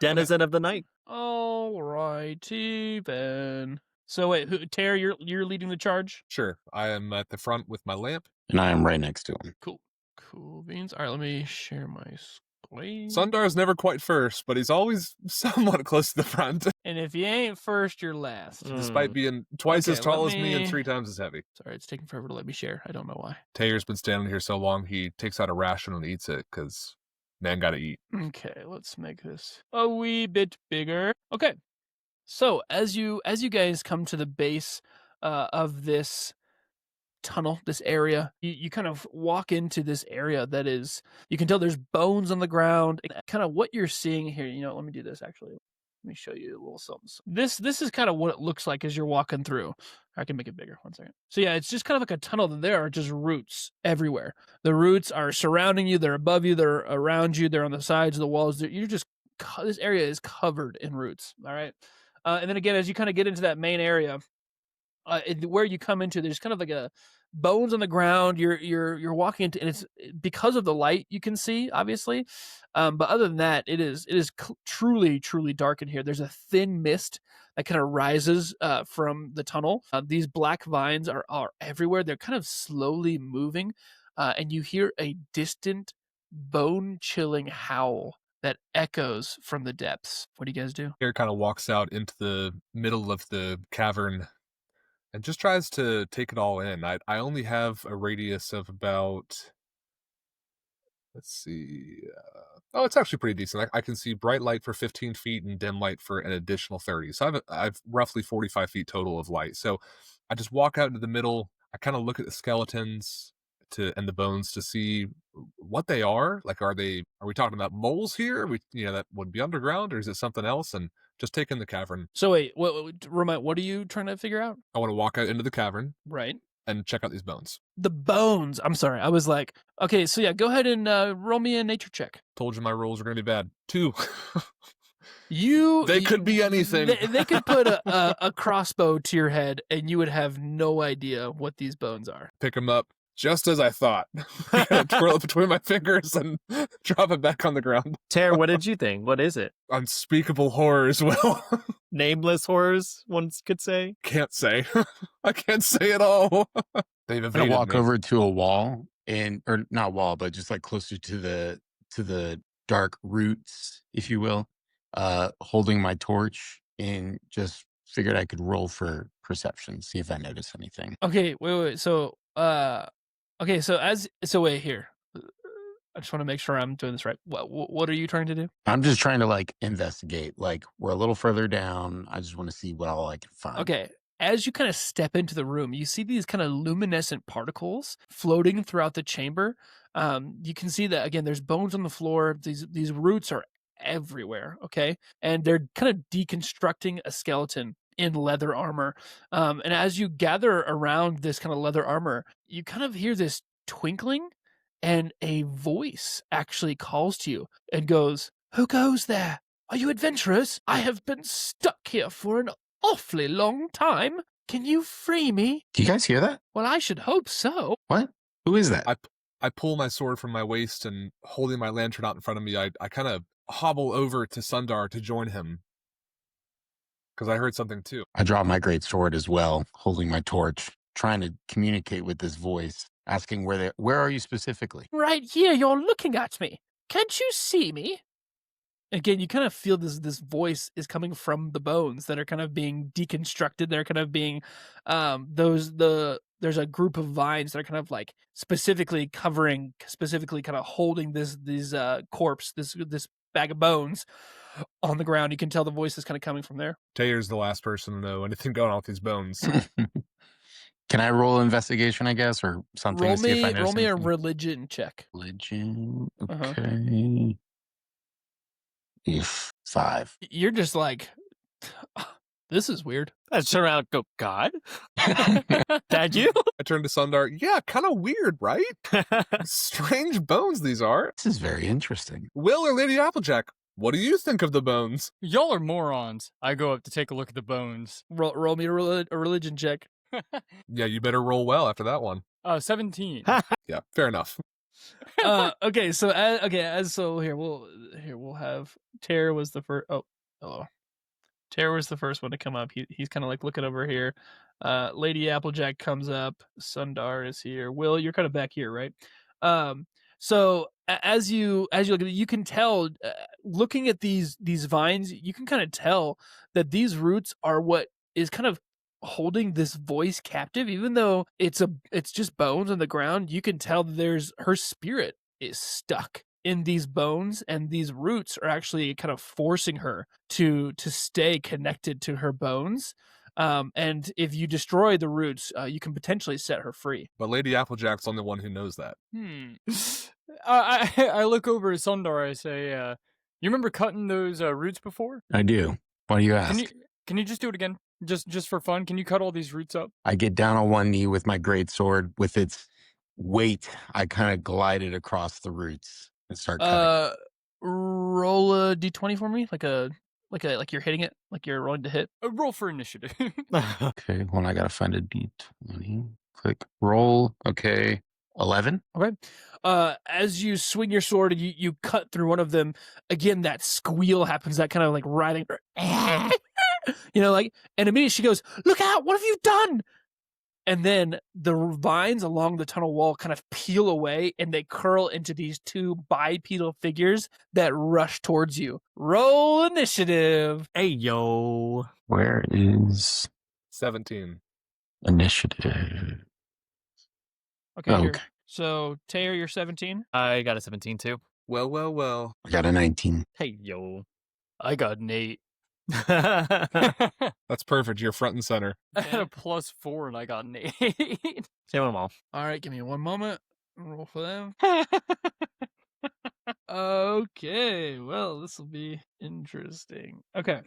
Denizen of the night. All righty then. So wait, Tara, you're leading the charge? Sure. I am at the front with my lamp. And I am right next to him. Cool beans. All right, let me share my screen. Sundar's never quite first, but he's always somewhat close to the front, And if you ain't first, you're last. despite being twice as Okay, tall let as me and me- 3 times as heavy. Sorry, it's taking forever to let me share. I don't know why. Taylor's been standing here so long, he takes out a ration and eats it, because man gotta eat. Okay, let's make this a wee bit bigger. Okay, so as you guys come to the base of this tunnel, this area, you kind of walk into this area that is, you can tell there's bones on the ground. Kind of what you're seeing here. Let me do this actually. Let me show you a little something. This is kind of what it looks like as you're walking through. I can make it bigger. 1 second. So yeah, it's just kind of like a tunnel. There are just roots everywhere. The roots are surrounding you. They're above you. They're around you. They're on the sides of the walls. This area is covered in roots. All right. And then again, as you kind of get into that main area, where you come into, there's kind of like a bones on the ground. You're walking into, and it's because of the light you can see, obviously. But other than that, it is truly dark in here. There's a thin mist that kind of rises from the tunnel. These black vines are everywhere. They're kind of slowly moving, and you hear a distant, bone-chilling howl that echoes from the depths. What do you guys do? Taylor kind of walks out into the middle of the cavern and just tries to take it all in. I only have a radius of about, let's see. It's actually pretty decent. I can see bright light for 15 feet and dim light for an additional 30. So I've roughly 45 feet total of light. So I just walk out into the middle. I kind of look at the skeletons and the bones to see what they are. Like, are we talking about moles here? That would be underground, or is it something else? And just take in the cavern. So wait, what are you trying to figure out? I want to walk out into the cavern Right. and check out these bones. The bones. I'm sorry. I was like, okay, so yeah, go ahead and roll me a nature check. Told you my rolls are going to be bad. 2. You. They could be anything. They could put a crossbow to your head, and you would have no idea what these bones are. Pick them up just as I thought. Twirl it between my fingers and drop it back on the ground. Tara, what did you think? What is it? Unspeakable horror as well. Nameless horrors, one could say. Can't say. I can't say it all. They've I'm evaded going to walk me. over to a wall or not wall, but just like closer to the dark roots, if you will, holding my torch, and just figured I could roll for perception, see if I notice anything. Okay, wait. So, wait here. I just want to make sure I'm doing this right. What are you trying to do? I'm just trying to like investigate. Like, we're a little further down. I just want to see what all I can find. Okay. as you kind of step into the room, you see these kind of luminescent particles floating throughout the chamber. You can see that again. There's bones on the floor. These roots are everywhere. Okay, and they're kind of deconstructing a skeleton in leather armor. And as you gather around this kind of leather armor, you kind of hear this twinkling, and a voice actually calls to you and goes, "Who goes there? Are you adventurers? I have been stuck here for an awfully long time. Can you free me?" Do you guys hear that? Well, I should hope so. What? Who is that? I pull my sword from my waist and holding my lantern out in front of me, I kind of hobble over to Sundar to join him. Because I heard something too. I draw my great sword as well, holding my torch, trying to communicate with this voice, asking where are you specifically? Right here, you're looking at me. Can't you see me? Again, you kind of feel this voice is coming from the bones that are kind of being deconstructed. They're kind of being there's a group of vines that are kind of like specifically kind of holding this corpse, this bag of bones on the ground. You can tell the voice is kind of coming from there. Tayer's the last person to know anything going on with these bones. Can I roll investigation, I guess, or something to see if I know Roll me a something? religion check. Religion. Uh-huh. Okay. 5. You're just like, this is weird. I turn around and go, God? That you? I turn to Sundar. Yeah, kind of weird, right? Strange bones these are. This is very interesting. Will or Lady Applejack, what do you think of the bones? Y'all are morons. I go up to take a look at the bones. Roll me a religion check. Yeah, you better roll well after that one. 17. Yeah, fair enough. Okay, so here we'll have Tara was the first. Oh, hello. Tara was the first one to come up. He's kind of like looking over here. Lady Applejack comes up. Sundar is here. Will, you're kind of back here, right? So as you look at it, you can tell, looking at these vines, you can kind of tell that these roots are what is kind of holding this voice captive. Even though it's just bones on the ground, you can tell that her spirit is stuck in these bones, and these roots are actually kind of forcing her to stay connected to her bones. And if you destroy the roots, you can potentially set her free. But Lady Applejack's the only one who knows that. I look over at Sundar. I say, you remember cutting those roots before? I do. Why do you ask? Can you just do it again? Just for fun? Can you cut all these roots up? I get down on one knee with my great sword. With its weight, I kind of glide it across the roots and start cutting. Roll a d20 for me, like you're hitting it, like you're rolling to hit. Roll for initiative. Okay, well, I gotta find a d20. Click roll. Okay, 11. Okay. As you swing your sword and you cut through one of them, again that squeal happens, that kind of like writhing, and immediately she goes, "Look out! What have you done?" And then the vines along the tunnel wall kind of peel away, and they curl into these two bipedal figures that rush towards you. Roll initiative. Hey, yo. Where is 17. initiative? Okay. Oh, Here. okay. So Taylor, you're 17. I got a 17 too. Well. I got a 19. Hey, yo. I got an 8. That's perfect. You're front and center. I had a +4 and I got an 8. Say them all. All right, give me one moment. Roll for them. Okay, well, this will be interesting. Okay.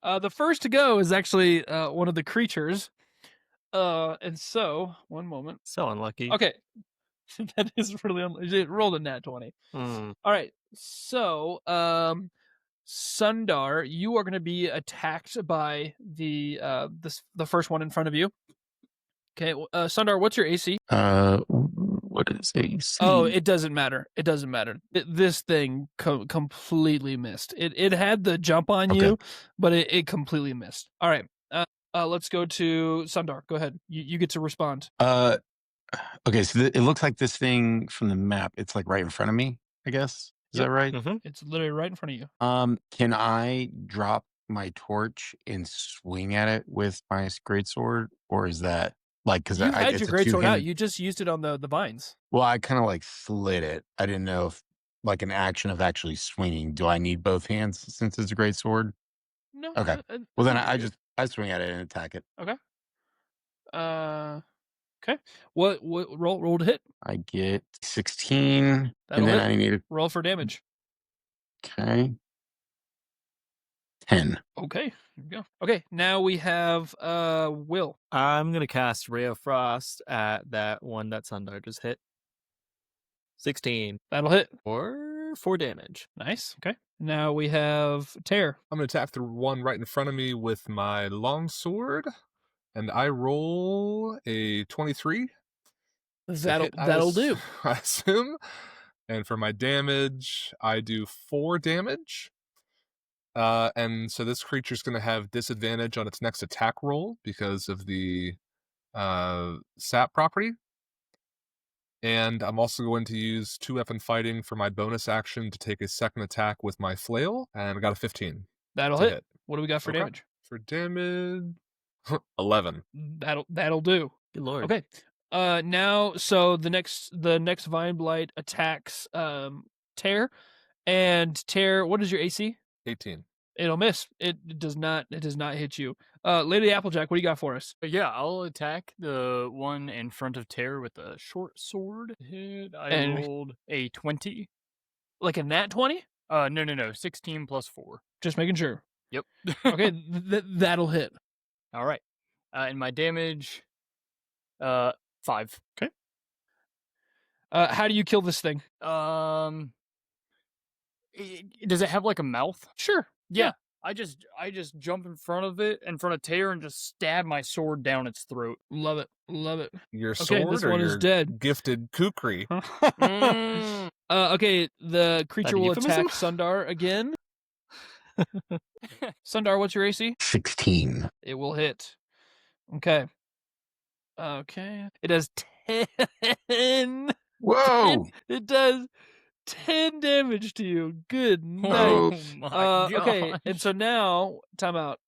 The first to go is actually one of the creatures. And so, one moment. So unlucky. Okay. That is really it rolled a nat 20. Mm. All right. So, Sundar, you are going to be attacked by the first one in front of you. Okay, Sundar, what's your AC? What is AC? Oh, it doesn't matter. It doesn't matter. This thing completely missed. It had the jump on you, but it completely missed. All right. Let's go to Sundar. Go ahead. You get to respond. Okay, so it looks like this thing from the map. It's like right in front of me, I guess. Is that right? Mm-hmm. It's literally right in front of you. Can I drop my torch and swing at it with my greatsword, or is that like because You had it's your a greatsword two-handed- out? You just used it on the vines. Well, I kind of like slid it. I didn't know if like an action of actually swinging. Do I need both hands since it's a greatsword? No. Okay. Well, then I just I swing at it and attack it. Okay. Okay. What roll to hit? I get 16, That'll and then hit. I need Roll for damage. okay 10. Okay. Here we go. Okay. Now we have Will. I'm gonna cast Ray of Frost at that one that Sundar just hit. 16 That'll hit. or 4 damage. Nice. Okay. Now we have Tear. I'm going to attack the one right in front of me with my longsword, and I roll a 23. That'll do. I assume. And for my damage, I do 4 damage. And so this creature's going to have disadvantage on its next attack roll because of the sap property. And I'm also going to use 2-weapon fighting for my bonus action to take a second attack with my flail, and I got a 15. That'll to hit. What do we got for Okay. damage? For damage, 11. That'll do. Good lord. Okay. Now so the next Vine Blight attacks Tear. And Tear, what is your AC? 18. It'll miss. It does not hit you. Lady Applejack, what do you got for us? Yeah, I'll attack the one in front of Terror with a short sword. I rolled a 20. Like a nat 20? No. 16 plus 4. Just making sure. Yep. Okay, that'll hit. All right. And my damage, 5. Okay. How do you kill this thing? Does it have like a mouth? Sure. Yeah. I just jump in front of it, in front of Tear, and just stab my sword down its throat. Love it. Love it. Your Okay, sword this or one your is dead. gifted kukri? Okay, the creature That a will euphemism? attack Sundar again. Sundar, what's your AC? 16. It will hit. Okay. Okay. It does 10. Whoa! It does 10 damage to you. Good night. Oh my Okay, gosh. and so now, time out.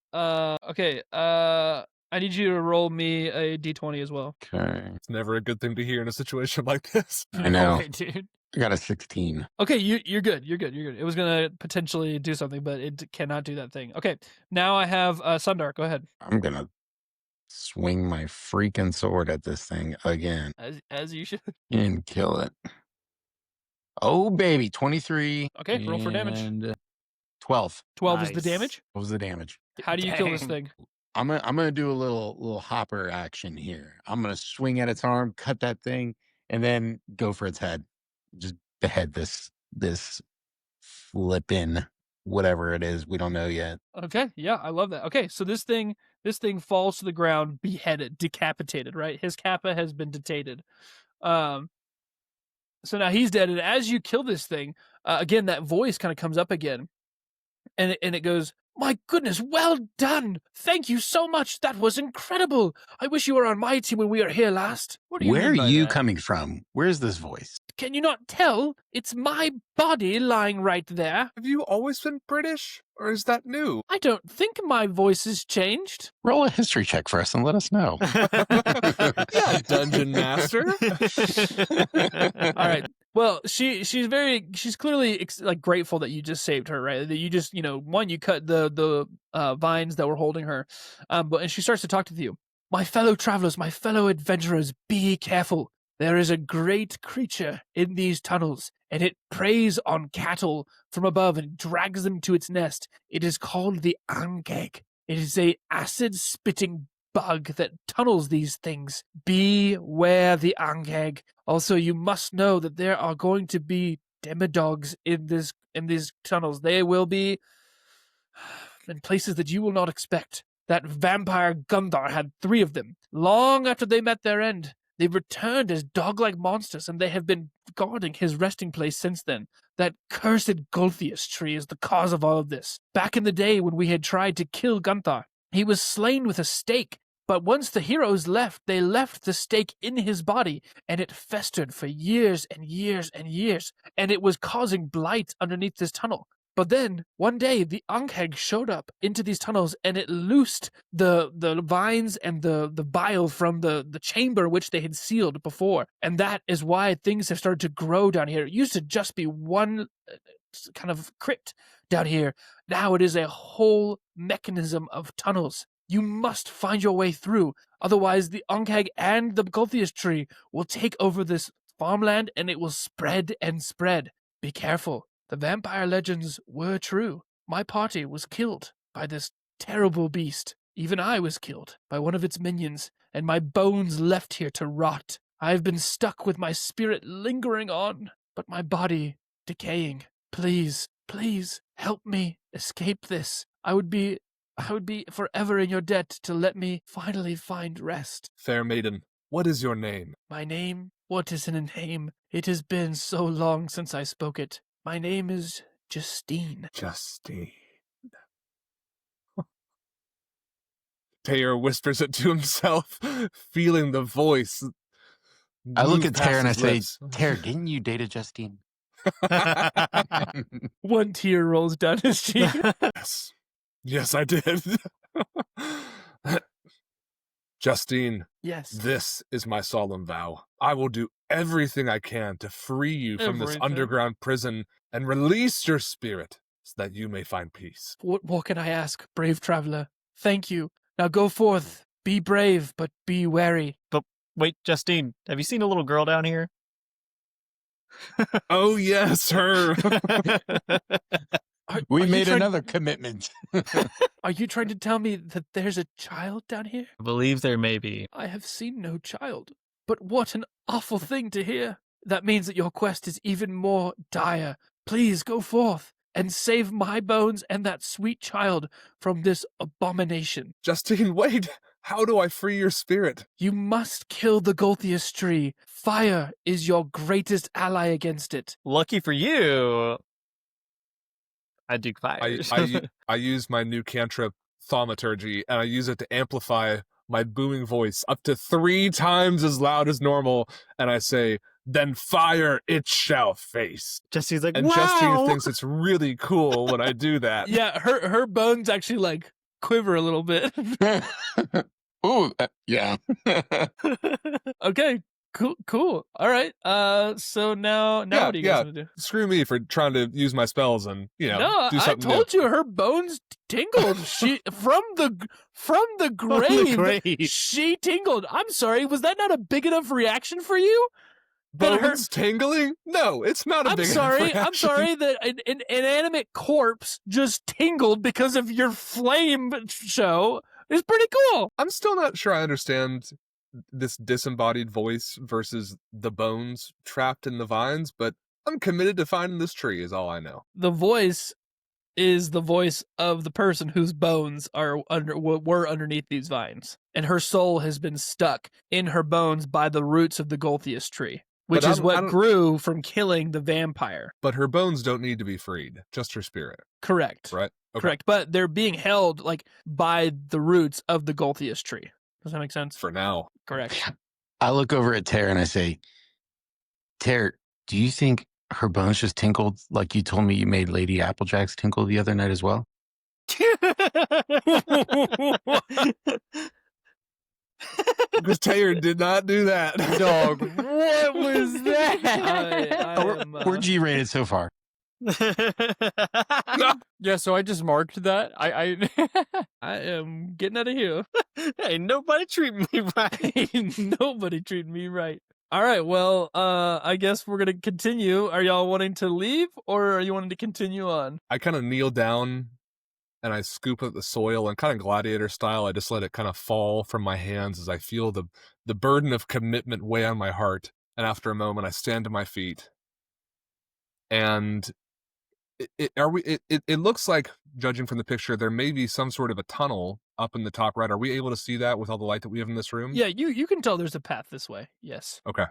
Okay, I need you to roll me a d20 as well. Okay. It's never a good thing to hear in a situation like this. I know. Right, dude. I got a 16. Okay, you're good. You're good. It was gonna potentially do something, but it cannot do that thing. Okay, now I have Sundar. Go ahead. I'm gonna swing my freaking sword at this thing again As you should. and kill it. Oh baby, 23. Okay, roll for damage. And 12. 12 is the Nice. damage. What was the damage? How do you kill this Dang. thing? I'm gonna do a little hopper action here. I'm gonna swing at its arm, cut that thing, and then go for its head. Just behead this flippin' whatever it is. We don't know yet. Okay, yeah, I love that. Okay, so this thing falls to the ground, beheaded, decapitated. Right, his kappa has been detated. So now he's dead, and as you kill this thing, again that voice kind of comes up again, and it goes, "My goodness, well done! Thank you so much. That was incredible. I wish you were on my team when we were here last." What do you Where mean are by you that? coming from? Where's this voice? Can you not tell? It's my body lying right there. Have you always been British, or is that new? I don't think my voice has changed. Roll a history check for us and let us know. Yeah, dungeon master. All right. Well, she's clearly like grateful that you just saved her, right? That you just, one, you cut the vines that were holding her, and she starts to talk to you. My fellow travelers, my fellow adventurers, be careful. There is a great creature in these tunnels, and it preys on cattle from above and drags them to its nest. It is called the Angeg. It is a acid-spitting bug that tunnels these things. Beware the Angeg. Also, you must know that there are going to be demodogs in these tunnels. They will be in places that you will not expect. That vampire Gundar had 3 of them. Long after they met their end, they returned as dog-like monsters, and they have been guarding his resting place since then. That cursed Golthius tree is the cause of all of this. Back in the day when we had tried to kill Gunthar, he was slain with a stake, but once the heroes left, they left the stake in his body, and it festered for years and years and years, and it was causing blight underneath this tunnel. But then, one day, the Ankheg showed up into these tunnels, and it loosed the vines and the bile from the chamber which they had sealed before. And that is why things have started to grow down here. It used to just be one kind of crypt down here. Now it is a whole mechanism of tunnels. You must find your way through. Otherwise, the Onkag and the Golthius tree will take over this farmland and it will spread and spread. Be careful. The vampire legends were true. My party was killed by this terrible beast. Even I was killed by one of its minions, and my bones left here to rot. I have been stuck with my spirit lingering on, but my body decaying. Please, please, help me escape this. I would be forever in your debt to let me finally find rest. Fair maiden, what is your name? My name? What is in a name? It has been so long since I spoke it. My name is Justine. Justine. Taylor whispers it to himself, feeling the voice. I look move at Tara past and I his say, lips. Tara, didn't you date a Justine? One tear rolls down his cheek. Yes. Yes, I did. Justine, Yes. this is my solemn vow. I will do everything I can to free you from this Everything. underground prison and release your spirit so that you may find peace. What more can I ask, brave traveler? Thank you. Now go forth. Be brave, but be wary. Wait, Justine, have you seen a little girl down here? Oh, yes, her. We Are you made trying- another commitment. Are you trying to tell me that there's a child down here? I believe there may be. I have seen no child. But what an awful thing to hear. That means that your quest is even more dire. Please go forth and save my bones and that sweet child from this abomination. Justine, wait. How do I free your spirit? You must kill the Golthius tree. Fire is your greatest ally against it. Lucky for you, I do fires. I use my new cantrip, Thaumaturgy, and I use it to amplify my booming voice up to 3 times as loud as normal, and I say, then fire it shall face. Justine's like, And wow! Justine thinks it's really cool when I do that. Yeah, her bones actually like quiver a little bit. Ooh, yeah. Okay, cool. All right. So now Yeah, what are you guys gonna do? Screw me for trying to use my spells and, No, do I something told you her bones tingled. She from the grave. She tingled. I'm sorry. Was that not a big enough reaction for you? new. That her- Bones tingling? No, it's not a I'm big enough sorry. I'm reaction. sorry that an inanimate corpse just tingled because of your flame show. It's pretty cool. I'm still not sure I understand this disembodied voice versus the bones trapped in the vines, but I'm committed to finding this tree is all I know. The voice is the voice of the person whose bones were underneath these vines, and her soul has been stuck in her bones by the roots of the Golthius tree, which But I is don't- I what don't- grew from killing the vampire. But her bones don't need to be freed, just her spirit, Correct. right? Okay. Correct. But they're being held like by the roots of the Golthius tree. Does that make sense? For now. Correct. I look over at Tara and I say, Tara, do you think her bones just tinkled like you told me you made Lady Applejack's tinkle the other night as well? Because Taylor did not do that. Dog, what was that? We're G-rated so far. Yeah, so I just marked that. I I am getting out of here. Ain't nobody treating me right. Ain't nobody treating me right. All right, well, I guess we're gonna continue. Are y'all wanting to leave, or are you wanting to continue on? I kind of kneel down and I scoop up the soil and kind of gladiator style. I just let it kind of fall from my hands as I feel the burden of commitment weigh on my heart. And after a moment, I stand to my feet. And it looks like, judging from the picture, there may be some sort of a tunnel up in the top right. Are we able to see that with all the light that we have in this room? Yeah, you can tell there's a path this way. Yes. Okay.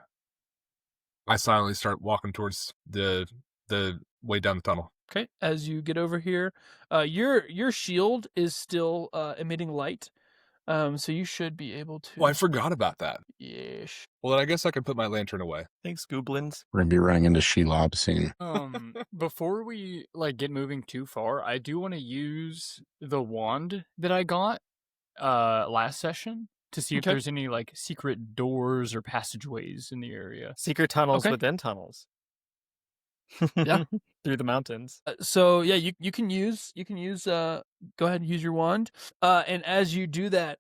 I silently start walking towards the way down the tunnel. Okay. As you get over here, your shield is still emitting light, so you should be able to. Oh, I forgot about that. Yes. Well, then I guess I can put my lantern away. Thanks, Gooblins. We're going to be running into Shelob soon. before we get moving too far, I do want to use the wand that I got last session to see if Okay. there's any like secret doors or passageways in the area. Secret tunnels Okay. within tunnels. Yeah. Through the mountains. So yeah, you can use go ahead and use your wand, and as you do that,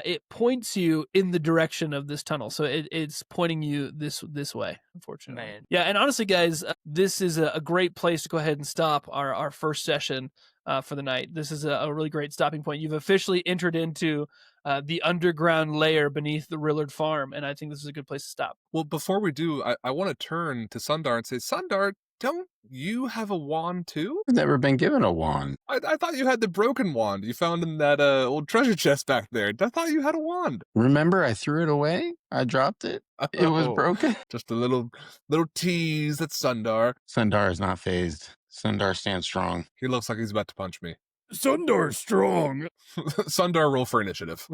it points you in the direction of this tunnel. So it's pointing you this way. Unfortunately, Man. yeah. And honestly, guys, this is a great place to go ahead and stop our first session for the night. This is a really great stopping point. You've officially entered into the underground layer beneath the Rillard farm, and I think this is a good place to stop. Well, before we do, I want to turn to Sundar and say, Sundar, don't you have a wand too? I've never been given a wand. I thought you had the broken wand you found in that old treasure chest back there. I thought you had a wand. Remember, I threw it away. I dropped it. It was Oh, broken. just a little tease at Sundar. Sundar is not phased. Sundar stands strong. He looks like he's about to punch me. Sundar strong. Sundar, roll for initiative.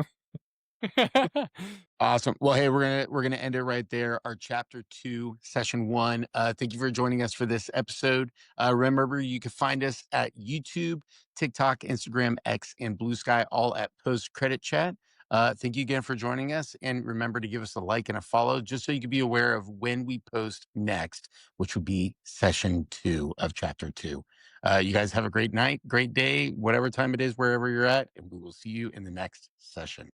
Awesome. Well, hey, we're gonna end it right there. Our chapter 2, session 1. Thank you for joining us for this episode. Remember, you can find us at YouTube, TikTok, Instagram, X, and Blue Sky, all at Post Credit Chat. Thank you again for joining us, and remember to give us a like and a follow, just so you can be aware of when we post next, which will be session 2 of chapter 2. You guys have a great night, great day, whatever time it is, wherever you're at, and we will see you in the next session.